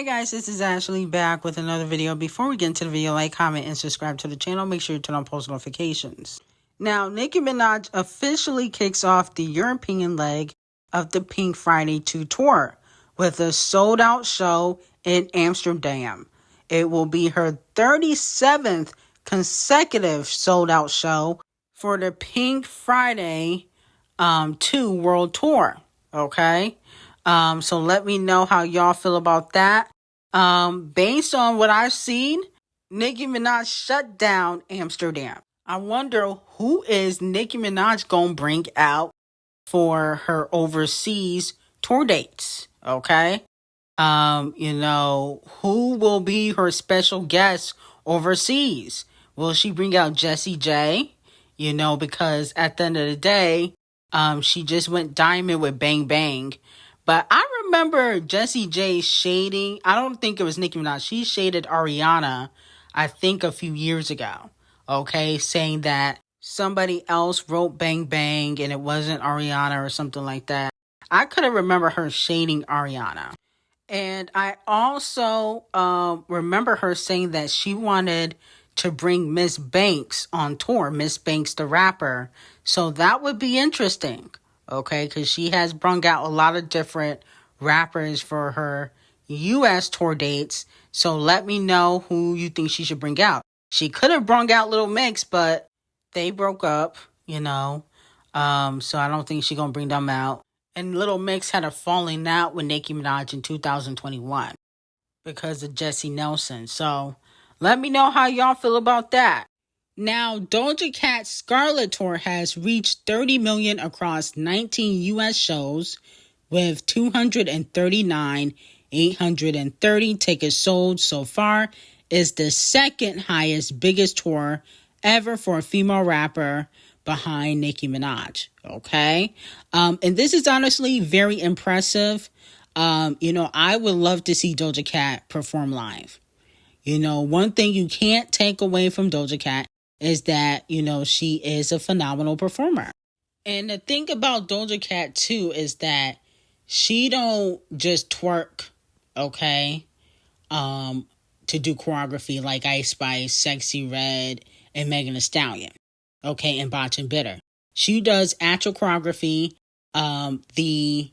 Hi guys, this is Ashley back with another video. Before we get into the video, like, comment, and subscribe to the channel. Make sure you turn on post notifications. Now, Nicki Minaj officially kicks off the European leg of the Pink Friday 2 tour with a sold-out show in Amsterdam. It will be her 37th consecutive sold-out show for the Pink Friday 2 World Tour, okay? So let me know how y'all feel about that. Based on what I've seen, Nicki Minaj shut down Amsterdam. I wonder who is Nicki Minaj gonna bring out for her overseas tour dates, okay? Who will be her special guest overseas? Will she bring out Jessie J? Because at the end of the day, she just went diamond with Bang Bang. But I remember Jessie J shading, I don't think it was Nicki Minaj, she shaded Ariana, I think a few years ago, okay, saying that somebody else wrote Bang Bang and it wasn't Ariana or something like that. I couldn't remember her shading Ariana. And I also remember her saying that she wanted to bring Miss Banks on tour, Miss Banks the rapper. So that would be interesting. Okay, because she has brung out a lot of different rappers for her U.S. tour dates. So let me know who you think she should bring out. She could have brung out Little Mix, but they broke up, so I don't think she's going to bring them out. And Little Mix had a falling out with Nicki Minaj in 2021 because of Jesse Nelson. So let me know how y'all feel about that. Now, Doja Cat's Scarlet Tour has reached 30 million across 19 U.S. shows with 239,830 tickets sold so far. Is the second highest, biggest tour ever for a female rapper behind Nicki Minaj. Okay. And this is honestly very impressive. I would love to see Doja Cat perform live. One thing you can't take away from Doja Cat is that, she is a phenomenal performer. And the thing about Doja Cat, too, is that she don't just twerk, okay, to do choreography like Ice Spice, Sexy Red, and Megan Thee Stallion, okay, and Botch and Bitter. She does actual choreography. The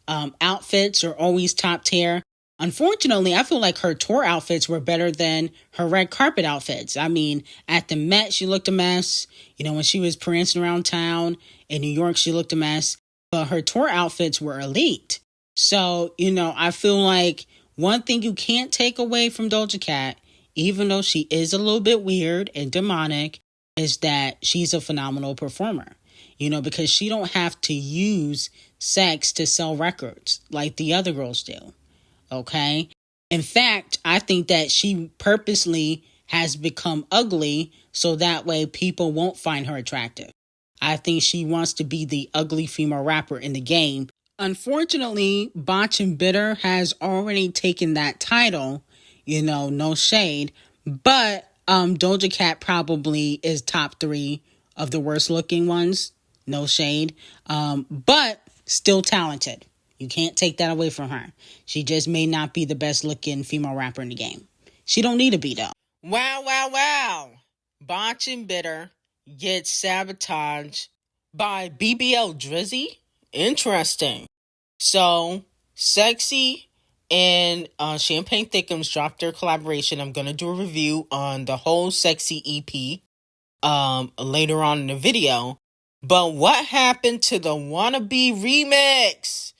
outfits are always top tier. Unfortunately, I feel like her tour outfits were better than her red carpet outfits. I mean, at the Met, she looked a mess. When she was prancing around town in New York, she looked a mess. But her tour outfits were elite. So, I feel like one thing you can't take away from Doja Cat, even though she is a little bit weird and demonic, is that she's a phenomenal performer. Because she don't have to use sex to sell records like the other girls do. Okay. In fact, I think that she purposely has become ugly so that way people won't find her attractive. I think she wants to be the ugly female rapper in the game. Unfortunately, Botch and Bitter has already taken that title, no shade. But Doja Cat probably is top 3 of the worst looking ones, no shade. But still talented. You can't take that away from her. She just may not be the best looking female rapper in the game. She don't need to be though. Wow. Botch and Bitter gets sabotaged by BBL Drizzy? Interesting. So, Sexy and Champagne Thickums dropped their collaboration. I'm going to do a review on the whole Sexy EP later on in the video. But what happened to the Wannabe remix?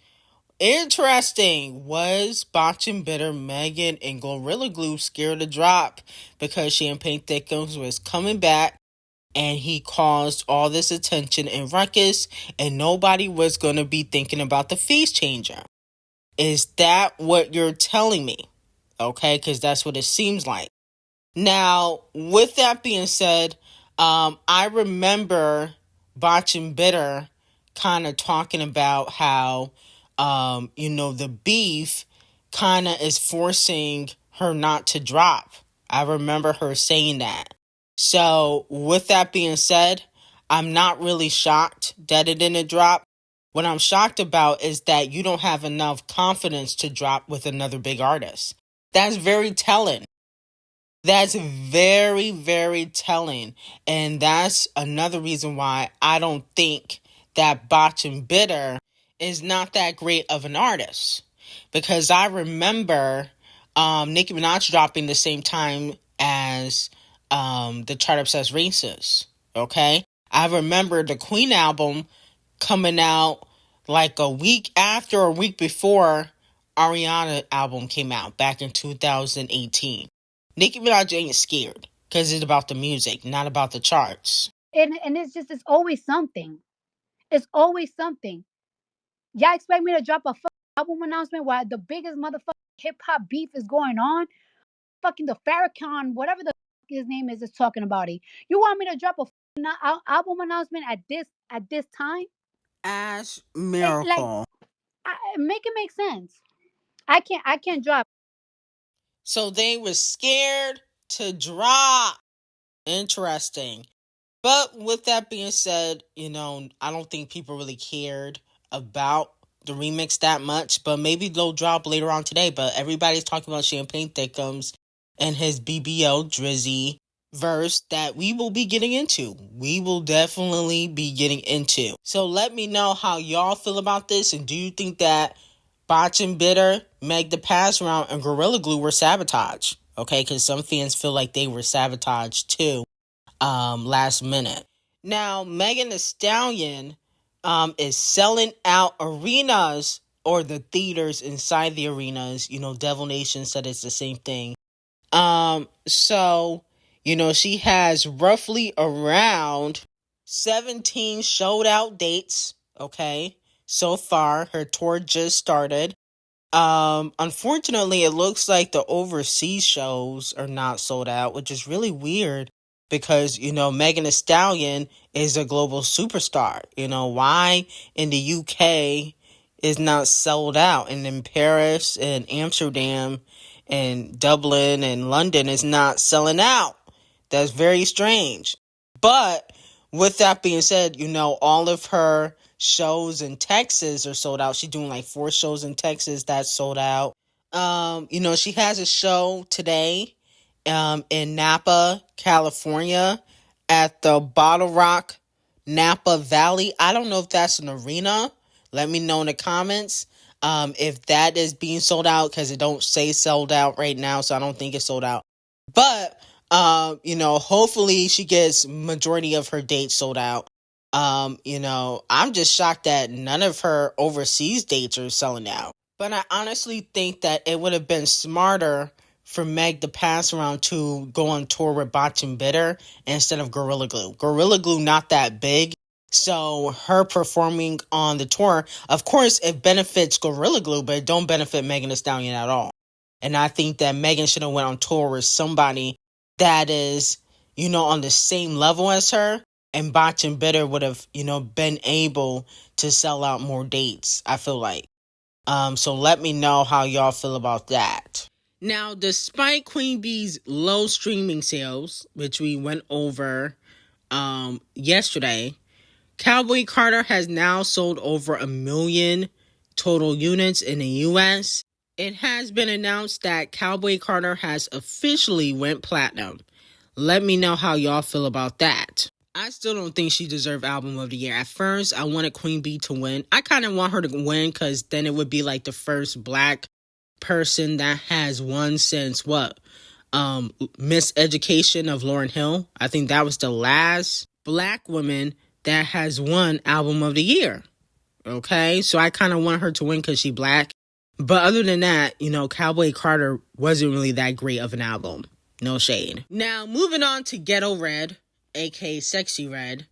Interesting. Was Botch and Bitter, Megan, and Gorilla Glue scared to drop because Champagne Thickums was coming back and he caused all this attention and ruckus and nobody was going to be thinking about the face changer? Is that what you're telling me? Okay, because that's what it seems like. Now, with that being said, I remember Botch and Bitter kind of talking about how the beef kind of is forcing her not to drop. I remember her saying that. So with that being said, I'm not really shocked that it didn't drop. What I'm shocked about is that you don't have enough confidence to drop with another big artist. That's very telling. That's very, very telling. And that's another reason why I don't think that Botch and Bitter is not that great of an artist. Because I remember Nicki Minaj dropping the same time as the Chart Obsessed Races. Okay? I remember the Queen album coming out like a week after or a week before Ariana album came out back in 2018. Nicki Minaj ain't scared because it's about the music, not about the charts. And it's always something. It's always something. Y'all expect me to drop a album announcement while the biggest motherfucking hip hop beef is going on? Fucking the Farrakhan, whatever the his name is talking about it. You want me to drop a album announcement at this time? Ash Miracle. Make it make sense. I can't drop. So they were scared to drop. Interesting. But with that being said, I don't think people really cared about the remix that much, but maybe they'll drop later on today. But everybody's talking about Champagne Thickums and his BBO Drizzy verse that we will be getting into. We will definitely be getting into. So let me know how y'all feel about this, and do you think that Botch and Bitter, Meg the Pass Round, and Gorilla Glue were sabotage? Okay, because some fans feel like they were sabotaged too. Last minute. Now, Megan Thee Stallion is selling out arenas or the theaters inside the arenas. Devil Nation said it's the same thing. So, she has roughly around 17 sold out dates, okay? So far, her tour just started. Unfortunately, it looks like the overseas shows are not sold out, which is really weird because, Megan Thee Stallion is a global superstar. Why in the UK is not sold out, and in Paris and Amsterdam and Dublin and London is not selling out? That's very strange. But with that being said, all of her shows in Texas are sold out. She's doing like 4 shows in Texas that's sold out. She has a show today in Napa, California at the Bottle Rock Napa Valley. I don't know if that's an arena. Let me know in the comments if that is being sold out, because it don't say sold out right now, so I don't think it's sold out. But hopefully she gets majority of her dates sold out. I'm just shocked that none of her overseas dates are selling out. But I honestly think that it would have been smarter for Meg to pass around to go on tour with Botch and Bitter instead of Gorilla Glue. Gorilla Glue not that big, so her performing on the tour, of course, it benefits Gorilla Glue, but it don't benefit Megan Thee Stallion at all. And I think that Megan should have went on tour with somebody that is, on the same level as her, and Botch and Bitter would have, been able to sell out more dates, I feel like. So let me know how y'all feel about that. Now, despite Queen B's low streaming sales, which we went over yesterday, Cowboy Carter has now sold over 1 million total units in the U.S. It has been announced that Cowboy Carter has officially went platinum. Let me know how y'all feel about that. I still don't think she deserved Album of the Year. At first, I wanted Queen Bee to win. I kind of want her to win because then it would be like the first black person that has won since Miss Education of Lauryn Hill. I think that was the last black woman that has won Album of the Year. Okay, so I kind of want her to win because she black. But other than that, Cowboy Carter wasn't really that great of an album. No shade. Now, moving on to Ghetto Red, aka Sexy Red.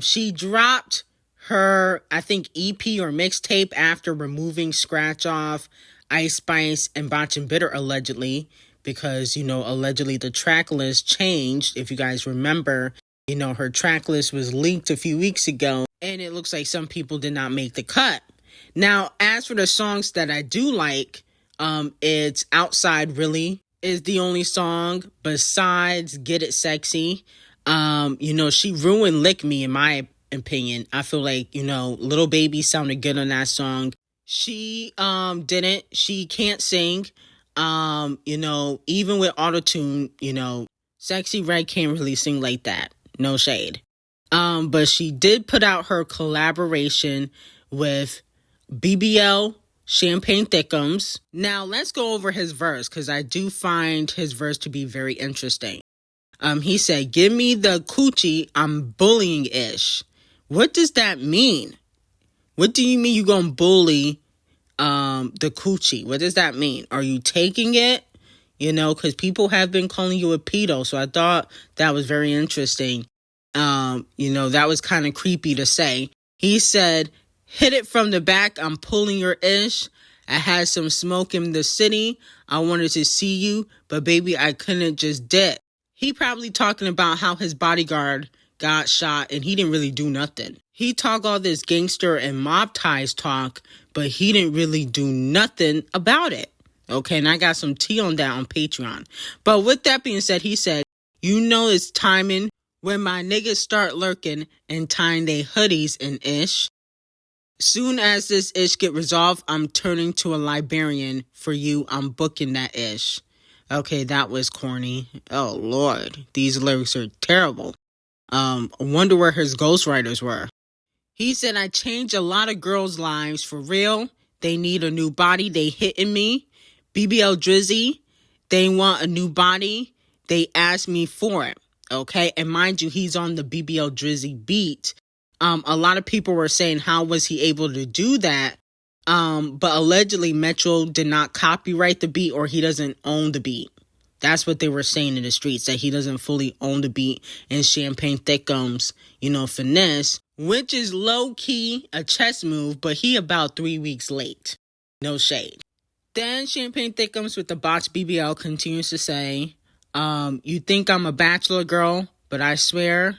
She dropped her, I think, EP or mixtape after removing Scratch Off, Ice Spice, and Botch and Bitter allegedly. Because, allegedly the track list changed. If you guys remember, her track list was leaked a few weeks ago. And it looks like some people did not make the cut. Now, as for the songs that I do like, it's Outside Really is the only song besides Get It Sexy. She ruined Lick Me in my opinion. I feel like, Little Baby sounded good on that song. She didn't. She can't sing. Even with autotune, Sexy Red can't really sing like that. No shade. But she did put out her collaboration with BBL Champagne Thickums. Now let's go over his verse, because I do find his verse to be very interesting. He said, "Give me the coochie, I'm bullying ish." What does that mean? What do you mean you gonna bully the coochie? What does that mean? Are you taking it? Because people have been calling you a pedo, so I thought that was very interesting. That was kind of creepy to say. He said, "Hit it from the back, I'm pulling your ish. I had some smoke in the city. I wanted to see you, but baby, I couldn't just dip." He probably talking about how his bodyguard got shot and he didn't really do nothing. He talk all this gangster and mob ties talk, but he didn't really do nothing about it. Okay, and I got some tea on that on Patreon. But with that being said, he said, "It's timing when my niggas start lurking and tying they hoodies and ish. Soon as this ish get resolved, I'm turning to a librarian for you. I'm booking that ish." Okay, that was corny. Oh, Lord. These lyrics are terrible. I wonder where his ghostwriters were. He said, "I changed a lot of girls' lives for real. They need a new body. They hitting me. BBL Drizzy, they want a new body. They asked me for it." Okay, and mind you, he's on the BBL Drizzy beat. A lot of people were saying, how was he able to do that? But allegedly Metro did not copyright the beat, or he doesn't own the beat. That's what they were saying in the streets, that he doesn't fully own the beat. And Champagne Thickums, finesse, which is low-key a chess move, but he about 3 weeks late. No shade. Then Champagne Thickums with the botch BBL continues to say, "You think I'm a bachelor girl, but I swear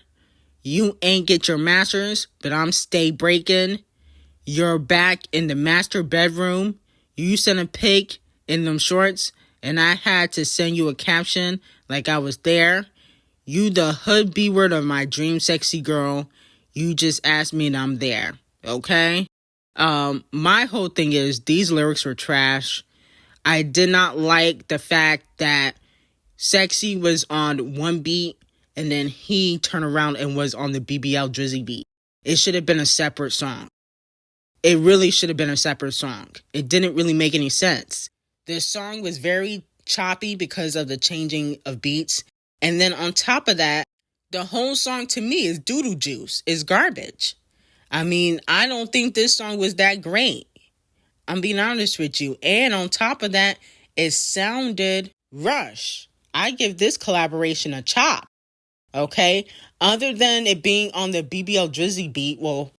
you ain't get your masters, but I'm stay breaking. You're back in the master bedroom. You sent a pic in them shorts, and I had to send you a caption like I was there. You the hood B-word of my dream sexy girl. You just asked me and I'm there." Okay? My whole thing is, these lyrics were trash. I did not like the fact that Sexy was on one beat and then he turned around and was on the BBL Drizzy beat. It should have been a separate song. It really should have been a separate song. It didn't really make any sense. This song was very choppy because of the changing of beats. And then on top of that, the whole song to me is doodle juice. It's garbage. I mean, I don't think this song was that great. I'm being honest with you. And on top of that, it sounded rush. I give this collaboration a chop. Okay? Other than it being on the BBL Drizzy beat, well,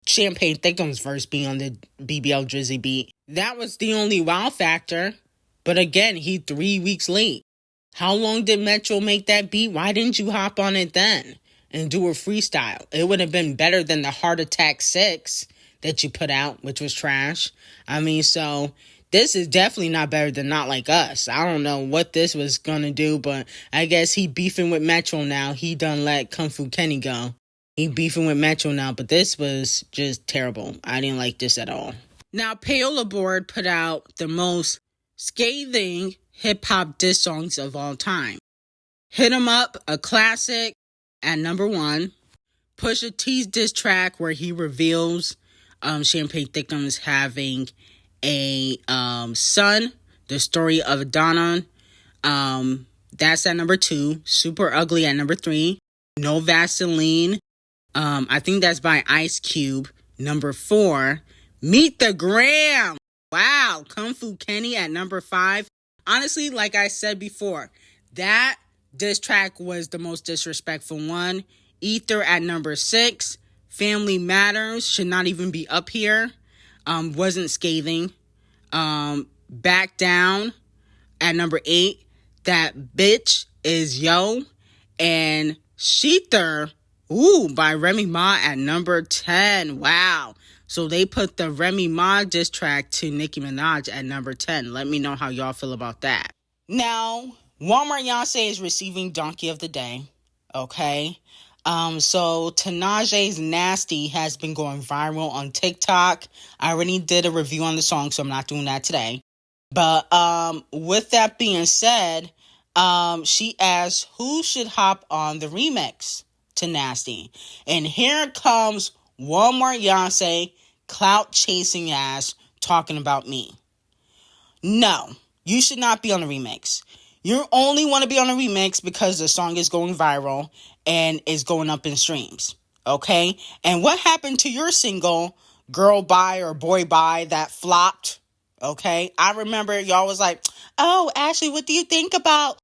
Champagne Thickums verse being on the BBL Drizzy beat, that was the only wow factor. But again, he 3 weeks late. How long did Metro make that beat? Why didn't you hop on it then and do a freestyle? It would have been better than the Heart Attack 6 that you put out, which was trash. I mean, so this is definitely not better than Not Like Us. I don't know what this was gonna do, but I guess he beefing with Metro now. He done let Kung Fu Kenny go. He beefing with Metro now, but this was just terrible. I didn't like this at all. Now, Payola Board put out the most scathing hip-hop diss songs of all time. Hit 'Em Up, a classic, at number 1. Pusha T's diss track where he reveals Champagne Thickums having a son, the story of Adana. That's at number 2. Super Ugly at number 3. No Vaseline. I think that's by Ice Cube. Number 4. Meet the Gram. Wow. Kung Fu Kenny at number 5. Honestly, like I said before, that diss track was the most disrespectful one. Ether at number 6. Family Matters should not even be up here. Wasn't scathing. Back Down at number 8. That Bitch is Yo. And Sheether, by Remy Ma at number 10. Wow. So they put the Remy Ma diss track to Ckiminaj at number 10. Let me know how y'all feel about that. Now, Walmart Yonsei is receiving Donkey of the Day. Okay. So Tanaje's Nasty has been going viral on TikTok. I already did a review on the song, so I'm not doing that today. But with that being said, she asked who should hop on the remix to Nasty. And here comes one more Beyonce clout chasing ass talking about me. No, you should not be on the remix. You only want to be on the remix because the song is going viral and is going up in streams. Okay? And what happened to your single, Girl Bye or Boy Bye, that flopped? Okay? I remember y'all was like, oh, Ashley, what do you think about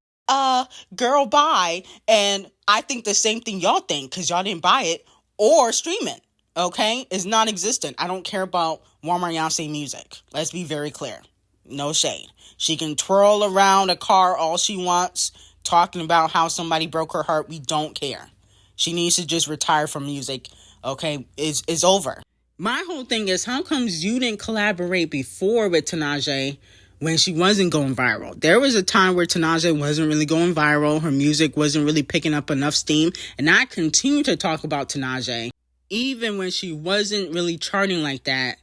Girl Bye? And I think the same thing y'all think because y'all didn't buy it or stream it. Okay? It's non-existent. I don't care about Walmart Beyonce music. Let's be very clear. No shade. She can twirl around a car all she wants, talking about how somebody broke her heart. We don't care. She needs to just retire from music. Okay? It's over. My whole thing is, how comes you didn't collaborate before with Ckiminaj when she wasn't going viral? There was a time where Ckiminaj wasn't really going viral. Her music wasn't really picking up enough steam. And I continue to talk about Ckiminaj even when she wasn't really charting like that.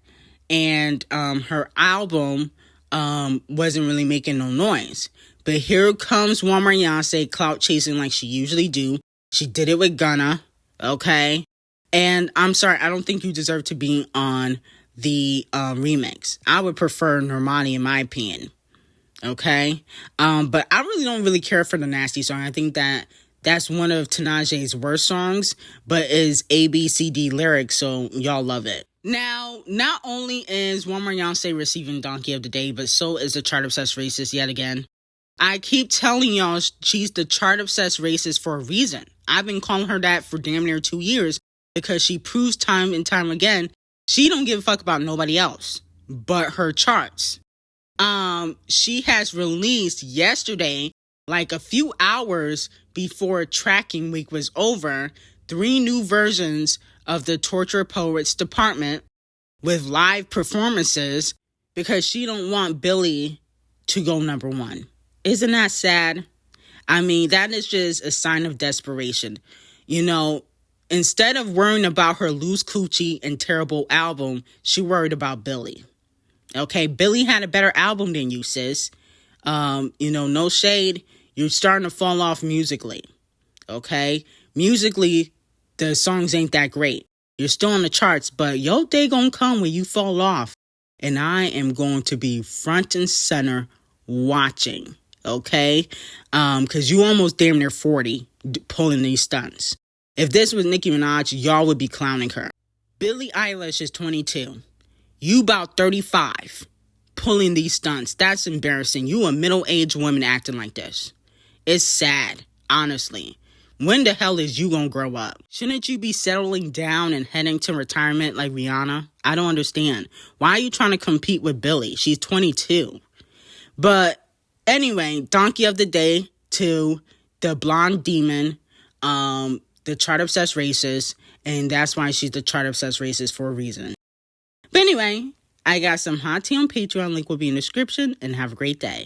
And her album wasn't really making no noise. But here comes Walmart Beyonce clout chasing like she usually do. She did it with Gunna, okay? And I'm sorry, I don't think you deserve to be on the remix. I would prefer Normani in my opinion, okay? But I don't really care for the Nasty song. I think that's one of Ckiminaj's worst songs, but is ABCD lyrics, so y'all love it. Now, not only is Walmart Beyonce receiving Donkey of the Day, but so is the chart-obsessed racist yet again. I keep telling y'all she's the chart-obsessed racist for a reason. I've been calling her that for damn near 2 years because she proves time and time again she don't give a fuck about nobody else but her charts. She has released yesterday, like a few hours before tracking week was over, 3 new versions of the Torture Poets Department with live performances because she don't want Billy to go number 1. Isn't that sad? I mean, that is just a sign of desperation. You know, instead of worrying about her loose coochie and terrible album, she worried about Billy. Okay, Billy had a better album than you, sis. No shade. You're starting to fall off musically. Okay? Musically, the songs ain't that great. You're still on the charts, but your day gonna come when you fall off. And I am going to be front and center watching. Okay? Because you almost damn near 40 pulling these stunts. If this was Nicki Minaj, y'all would be clowning her. Billie Eilish is 22. You about 35 pulling these stunts. That's embarrassing. You a middle-aged woman acting like this. It's sad, honestly. When the hell is you gonna grow up? Shouldn't you be settling down and heading to retirement like Rihanna? I don't understand. Why are you trying to compete with Billie? She's 22. But anyway, Donkey of the Day to the blonde demon, the chart-obsessed racist, and that's why she's the chart-obsessed racist for a reason. But anyway, I got some hot tea on Patreon. Link will be in the description, and have a great day.